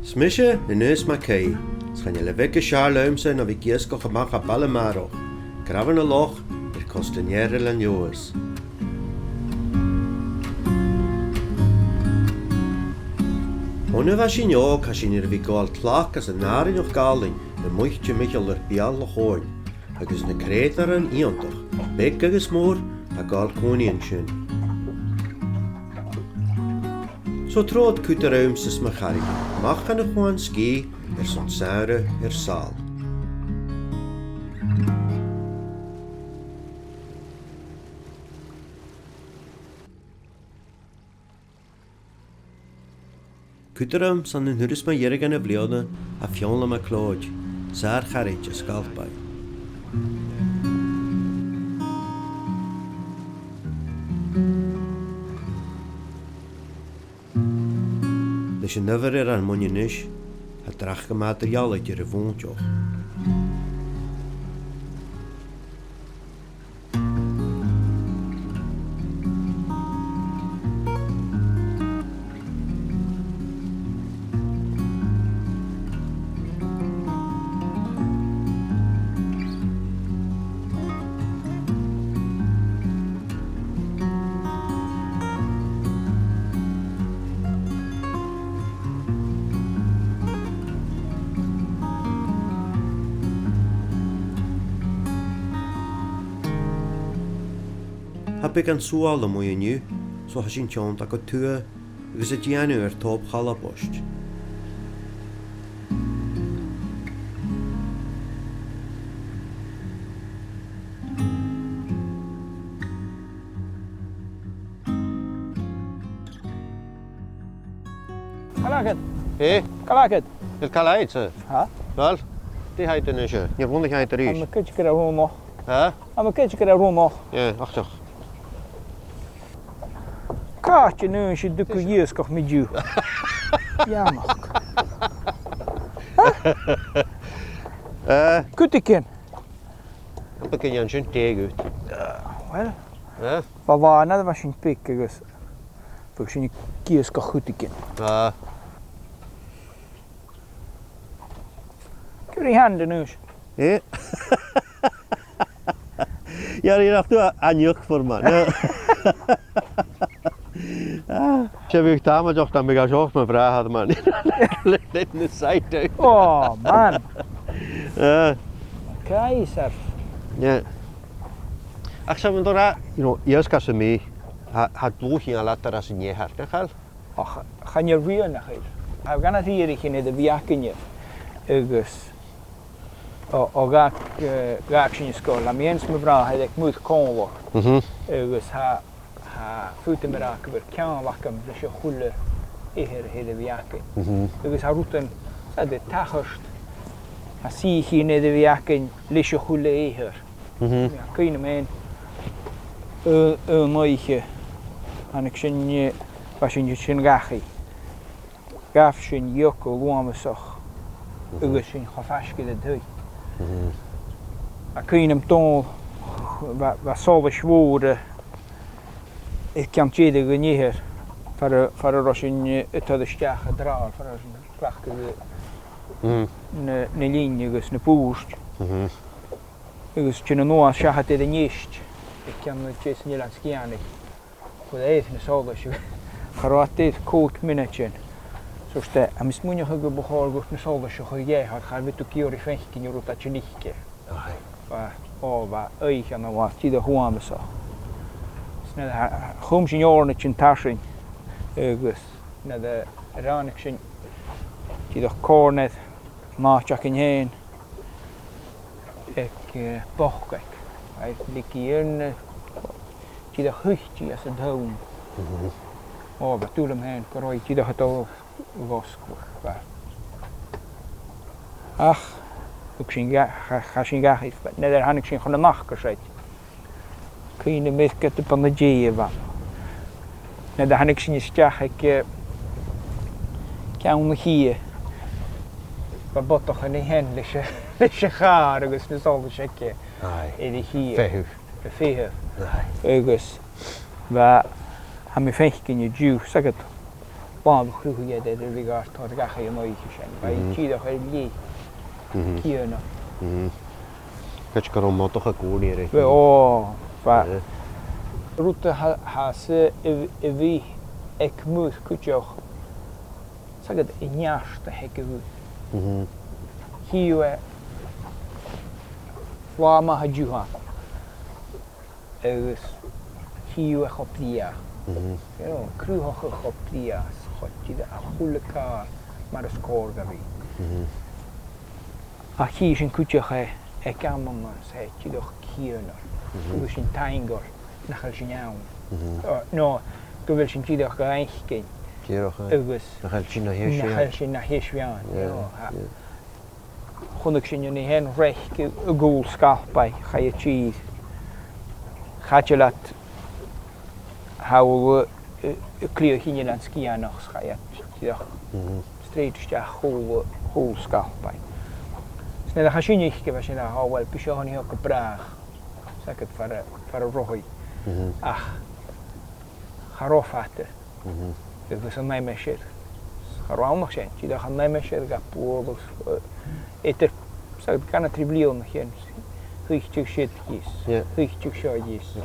Smishe Angus Mackay, schan je leveke schaarluimse na vikiesko gemacht a ballemaro, graven a loch, costaniere lanjoas. Onne was in ook als je er vigaal tlak as een nari nog galing, dan moet je Michael bial hoorn. Agus na kretar an iontoch, bek agus moor, a gal konien schön. So trood kuteruimses machari, machen a gewoon ski, Samhradh Air Sàl. Kuterum san in Bruth MacLeòid a Fionnlagh MacLeòid, àrainneachd a Scalpay. Leis an nuair an muinneis a drachga materialaid ar a bhúnteoch. Heb ik an súála mu aniu, so has sin teont a go tua agus a déanú ar top Calbost. Calagad. Hé? Calagad. Il Calagad, sir? Ha? Wel, die heet er niet, je wonder je heet er Am is. a kitch gyda rwm o. Ha? Am a kitch gyda rwm o. Ja, achtig. Kaatje nu is je dukke jeeskoch met jou. Ja, mag. Kutikin. Dan begin je een schön thee uit. Wel, Ja? van waar dat was een pik, dus. Voor je jeeskoch kutikin. Ja. Kun je handen nu? Ja? Ja, je dacht toe aan juk voor me. Ik heb je daar maar toch dan ben ik ook mijn vraag had man. Let in de zijde. Oh, man. Ja. Keizer. Ja. Ach, zeg maar daar, eerst kan ze mee. Het bloedje aan laten als een je hart, hè? Ach, gaan je weer naar hier? Hij gaan het hier in de wiakenje. August. Gaak in school. La mens me bra, hij ik moet komen. August ha voeten me raken weer kan wakken, dus je goede hier de wiaken. August ha routen, de tachst. Ha zie hier in de wiaken, lis je goede hier. Ja, kun je meen. Nooitje. En ik zie was je niet gachi. Gaf je een joko, gewoon me zag. August in gafasje de deur. Kun je hem toch wat zo beschworen. Ik kan het je niet hier. Voor als je het had gedragen, voor als je klachten een linie, dus een poest. Dus je nou als je het niet. Ik kan het je niet laten gaan. Voor de even zo als je gaat dit koud minnetje. Zoals de, en misschien moet je ook behoorlijk goed met zoals je jij had, ga je ook hier even in je route dat je niet keer. Wat eigen en wat je de gewoon zo. Snel, gewoon zijn jaren dat je een tasje, dus naar de ranikje, je de cornet, maak je in heen. Ik bocht ik, hij ligt hier in, je de huchtje als het doen. Wat doe hem heen, kan je de het al. Was ach, ik zie ga zien ga iets, net daar had ik zien gewoon de nacht gezet. Kun je de meeste te pandemie van. Net daar had ik zien stag ik kan nog hier. Wat bot toch in de handen, dus je gaat, dus nu zal ik checken. In de hier. De veer. Dus waar, heb je vecht in je juice, zeg het. Bám crìoch ar bhí gátá gacha an áiche sin, ba tíadach ar lí cíanna. Cad go mótoch a gúní ar Rúta hása I bhí ag mús cúteoch sagad I neasta heice bhú. Hiú flá ha dúha agus hiú choplíach. Crúoch a choplías chotíide a chuúlaá mar a scór go bhí. A hí sin cúteoch ag gaman sé tíadach cíanna. Agus sin taingor nachal sin ann. No, go bhfuil sin tíadach go aichcin. Agus nachal sin na héisbheán. Chunach sin in hen reich a gúil Scalpay cha a tíad. Chaite leat hawl crìoch híine an scianach cha a tíadach stréitisteach húil Scalpay. Sna a chaisiúneich go bheith sin a háhfuil piseáníoch go brach sagad far a roií. Ach charófhata agus an naimmeisiir. Charámach sin, tíadach an naimmeisiir ga búgus éidir sagad ganna trí blion chéan chuichtú siad gís, chuichtú seo gís.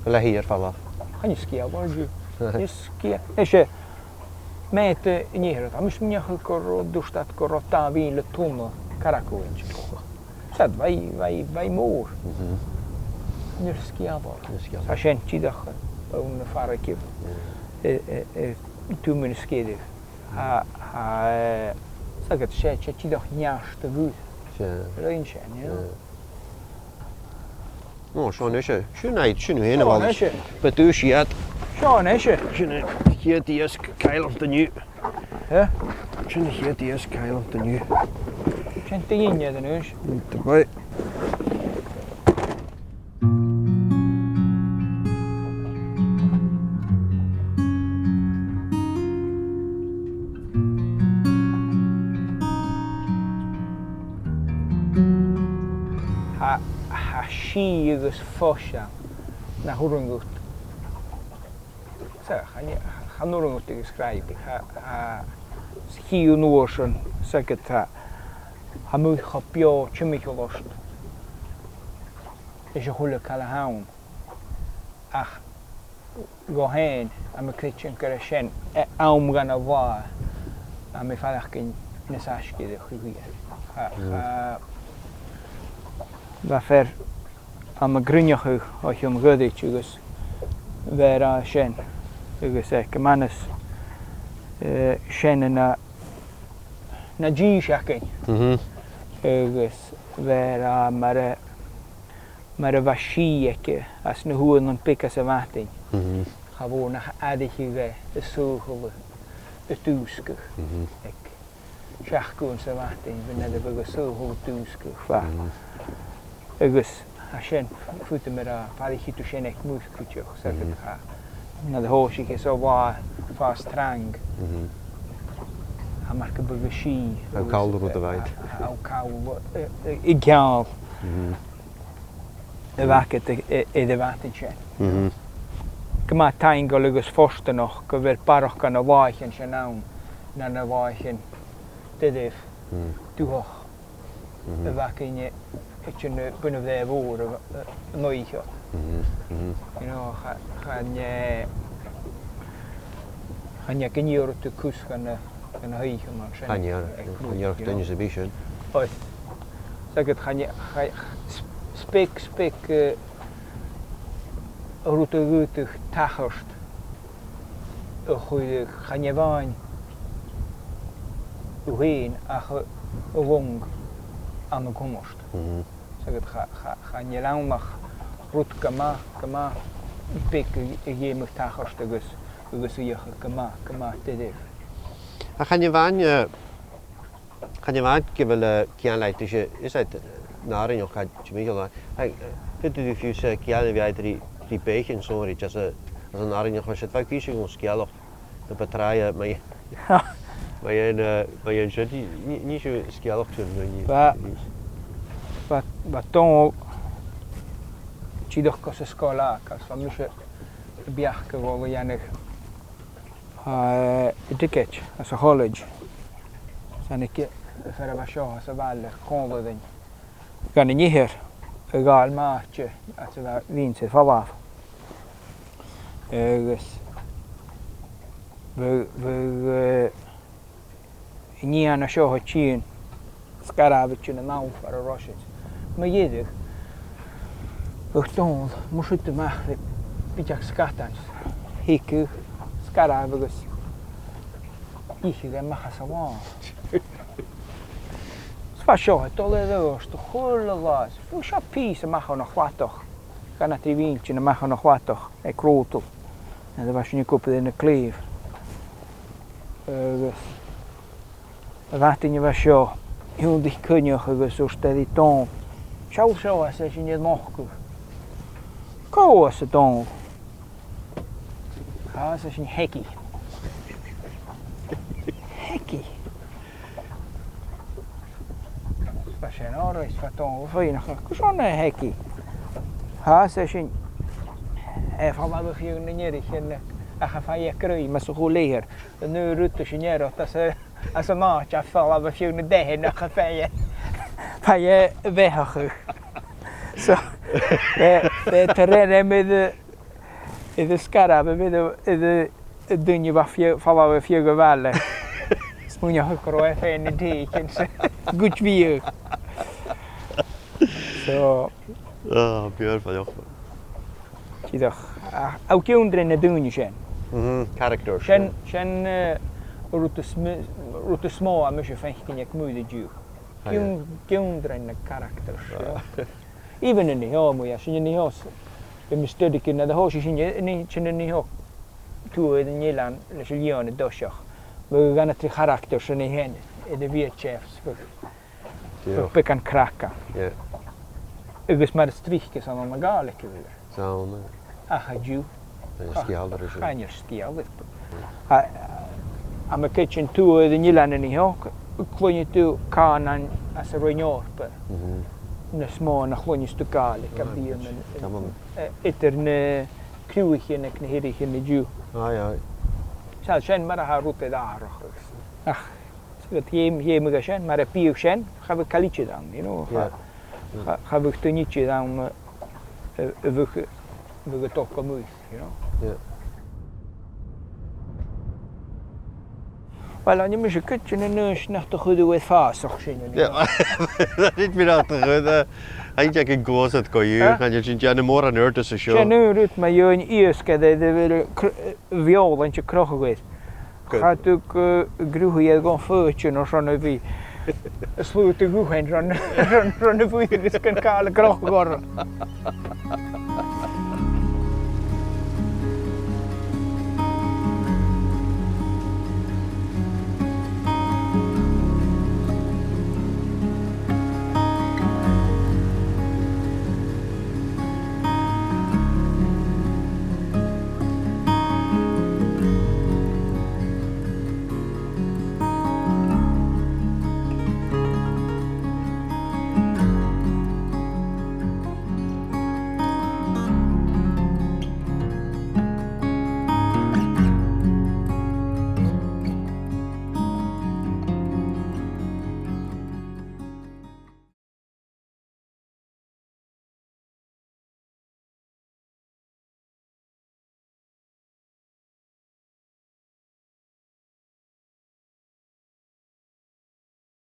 Le hí ar falla? Chaine scia bhardú. Scia. Sé méte inéireadh, a mis mneachil go dústad go rotá bhí le túna caracúin. Sad bhai mór. Níor scia bhard. Sa sin tíadach ón na faracibh túmuna scéadh. Sagad sé tíadach neasta bhúd. Raon sin, No, Seán eise. Siúnaid sinú héana bhil. Betú siad. Seán eise. Sinna chéadíos cailam daniu. Sinna chéadíos cailam daniu. Sin tighinn an ús. Tá sí agus fósa na húrangút. Chan húrangút agus Sgalpaigh. Híú nuair sin sagad ha múid cha beá tíimiceáil lost. Is a chuúla call a hán. Ach go héin a me crítean gur sin am gan a bhá a me fallach cin na sascéad a chuúige. Ba fer am a grunneach ó an gcudaid agus bheith a sin agus go manas sin na dí seacin agus bheith mar a bheith sí aice as na huan an picas a bhatain. Cha bhór na aidichi bheith is súchail a dúscach ag seachún sa bhatain bhí na bheith a súchail dúscach. Agus a sin futa mar a fadichú sin ag mús cúteoch sagad cha. Na hóisiigh is ó bhá fás trang. A mar go bh sí. Á cáil rud a bhaid. Á cáil I gceall. A bhacad I d bhatain sin. Go má tainn go agus fórstanach go bhfuil barach gan na bháichin sin ann na na bháichin didibh dúach a bhacaine Itchen buna bheith bhór a nóiche. Chaine gníor tú cús gan na haíche mar sin. Chaine daine sa bhí sin. Oes. Sagad chaine spic rút a gúteach tachart a chuide chaine bháin uhéin ach a bhong an na Calbost. Sagad chaine lánach rút gama pic a dhéimech tachart agus íocha gama didibh. A chaine bhain go bhfuil ceanlaid is nárainneach chaid tíimiceáil. Chuú fiú sa ceanna bheidirí rí béichin sóirí as an nárainneach mar sé bheith cíise go scealach na batráide mai sin ní siú scealachú ní. Ba tón tíadach go sa scáileach as fa mise beach go bhfuil dhéanamh Eadar-dhealaichte as a college. San ik fer a seo as a bhile còmhla gan i níhir a gáil máte as a vín sé fallaf. Agus ní an a seo tín scarabhte na ná ar a roisid. Ma dhéidir dóil mu amach le bíteach scatans, hiicu scarab agus ichi le machas a bháin. Sfa seo dul é ddós do chuir le lás, fu seo pís amach na chhlatoch, gan at i vílte na mach na chhlatoch ag crótal, na da bhaisi ní cúpa na clíomh. Agus a bhatain bheith seo, hiúndich cynneach agus úr stedí dóm. Seall seo as é sin iad mochú. Có as a dóm. As é sin heici. Heici. Ba sin árais fa dóm féinach. Cos an é heici? As é sin fallabh fiú na nierich a cha fa greu mas o chwleir. Yn nhw rwyd o sy'n erot as a máte a fallabh fiú na dehin a cha fa bhechach. So, be terrenem idd scarab idd dynnu fallabh fiú go bhile. Smwynio hwcro e ffen y dig yn gwyd fiw. So... Beautiful. Tidach. Aw giwndrin y dŵn sy'n. Character. Sy'n rwt y smó a mysio ffeich gynnyag mwyd y diw. Giwndrin y character. Even yn ei ho mwy a sy'n yn ei ho. Bym ystod gyn na dy ho sy'n yn ei ho. Tŵyd yn ilan leis y lion y dosioch. Mae gan y tri character sy'n ei hen. Yd y fiad chefs. Byg an craca. Ygys mae'r strichgus an o'n gael eich gyfer. Sawn. Ach a diw. Sgialdr ysio. Cha'n yw'r sgialdr. A mae kitchen tŵyd yn ilan yn ei ho. Clwyn i dŵ can as y rwy'n orpa. Nes mo na chlwyn i stw gael eich gyfer. Ydyr na crìoch yn eich nehyrich yn y diw. Ai. Sal sy'n mae'r ha rwtedd arach. Ach, sy'n hym ag sy'n, mae'r biw sy'n, chaf y calitio dan, you know. Chaf ych dynitio dan y fych y toc o mwyth, you know. Wel, o'n i'n mysio cytio'n yn nys nach dy chwyd wedd ffas o'ch sy'n. Nid fi'n at chwyd. Haid ag yn gwosod go yw. Haid ag yn jan y môr an yrtys y sio. Sy'n yw'r mae yw'n iasgaich ddefyr fiol yn sy'n croch o gweith. Chadwg grwhwy edd go'n ffyrtyn o'r rhan o fi. Slwyd y gwchen rhan y fwydd ys gan cael y groch o gorau.